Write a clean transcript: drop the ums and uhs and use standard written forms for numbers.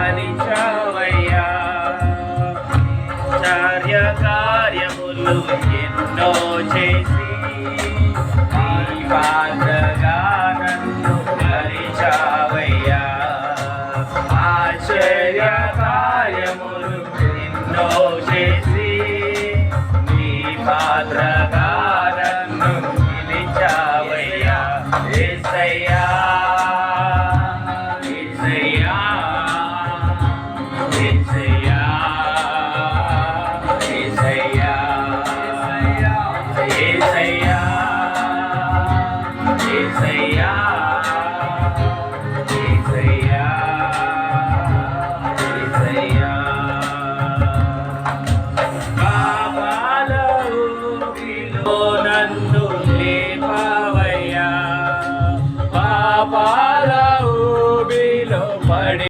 హరించావయ్యా. ఆశ్చర్య కార్యములు ఎన్నో చేసి నీ పాత్రగా నన్ను హరించావయ్యా. ఆశ్చర్య కార్యములు ఎన్నో చేసి నీ పాత్రగా